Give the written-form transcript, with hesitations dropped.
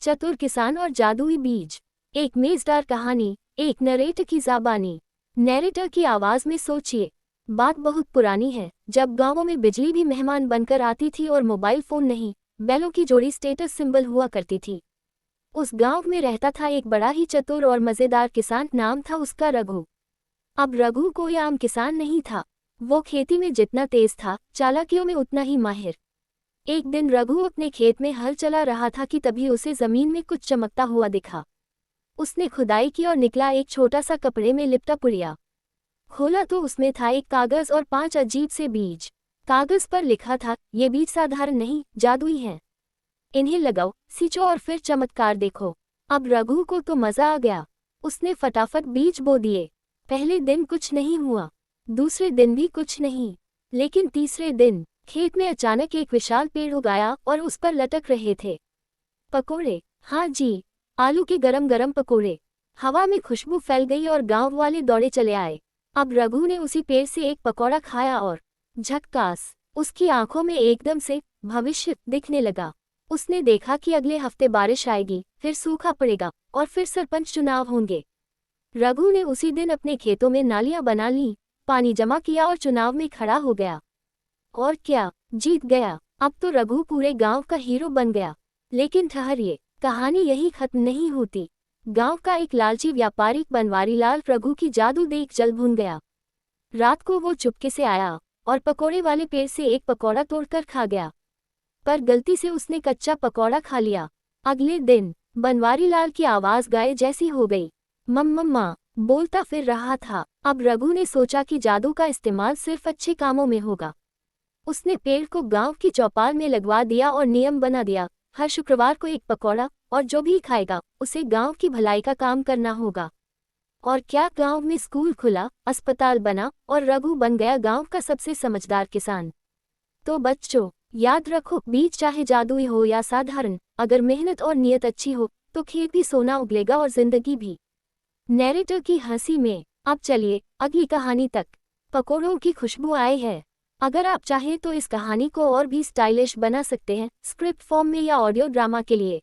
चतुर किसान और जादुई बीज। एक मेजदार कहानी, एक नरेटर की ज़बानी। नरेटर की आवाज़ में सोचिए। बात बहुत पुरानी है, जब गांवों में बिजली भी मेहमान बनकर आती थी और मोबाइल फ़ोन नहीं, बैलों की जोड़ी स्टेटस सिंबल हुआ करती थी। उस गांव में रहता था एक बड़ा ही चतुर और मज़ेदार किसान, नाम था उसका रघु। अब रघु कोई आम किसान नहीं था। वो खेती में जितना तेज था, चालाकियों में उतना ही माहिर। एक दिन रघु अपने खेत में हल चला रहा था कि तभी उसे जमीन में कुछ चमकता हुआ दिखा। उसने खुदाई की और निकला एक छोटा सा कपड़े में लिपटा पुड़िया। खोला तो उसमें था एक कागज और 5 अजीब से बीज। कागज पर लिखा था, ये बीज साधारण नहीं, जादुई हैं। इन्हें लगाओ, सींचो और फिर चमत्कार देखो। अब रघु को तो मजा आ गया। उसने फटाफट बीज बो दिए। पहले दिन कुछ नहीं हुआ, दूसरे दिन भी कुछ नहीं, लेकिन तीसरे दिन खेत में अचानक एक विशाल पेड़ उग आया और उस पर लटक रहे थे पकोड़े। हाँ जी, आलू के गरम गरम पकोड़े। हवा में खुशबू फैल गई और गांव वाले दौड़े चले आए। अब रघु ने उसी पेड़ से एक पकौड़ा खाया और झक्कास, उसकी आंखों में एकदम से भविष्य दिखने लगा। उसने देखा कि अगले हफ्ते बारिश आएगी, फिर सूखा पड़ेगा और फिर सरपंच चुनाव होंगे। रघु ने उसी दिन अपने खेतों में नालियां बना लीं, पानी जमा किया और चुनाव में खड़ा हो गया। और क्या, जीत गया। अब तो रघु पूरे गांव का हीरो बन गया। लेकिन ठहरिए, कहानी यही खत्म नहीं होती। गांव का एक लालची व्यापारी बनवारीलाल रघु की जादू देख जल भून गया। रात को वो चुपके से आया और पकोड़े वाले पेड़ से एक पकौड़ा तोड़कर खा गया। पर गलती से उसने कच्चा पकौड़ा खा लिया। अगले दिन बनवारीलाल की आवाज गाय जैसी हो गई। मम्मा बोलता फिर रहा था। अब रघु ने सोचा कि जादू का इस्तेमाल सिर्फ अच्छे कामों में होगा। उसने पेड़ को गांव की चौपाल में लगवा दिया और नियम बना दिया, हर शुक्रवार को एक पकौड़ा, और जो भी खाएगा उसे गांव की भलाई का काम करना होगा। और क्या, गांव में स्कूल खुला, अस्पताल बना और रघु बन गया गांव का सबसे समझदार किसान। तो बच्चों, याद रखो, बीज चाहे जादुई हो या साधारण, अगर मेहनत और नियत अच्छी हो तो खेत भी सोना उगलेगा और जिंदगी भी। नैरेटर की हंसी में। अब चलिए अगली कहानी तक। पकोड़ों की खुशबू आई है। अगर आप चाहें तो इस कहानी को और भी स्टाइलिश बना सकते हैं, स्क्रिप्ट फॉर्म में या ऑडियो ड्रामा के लिए।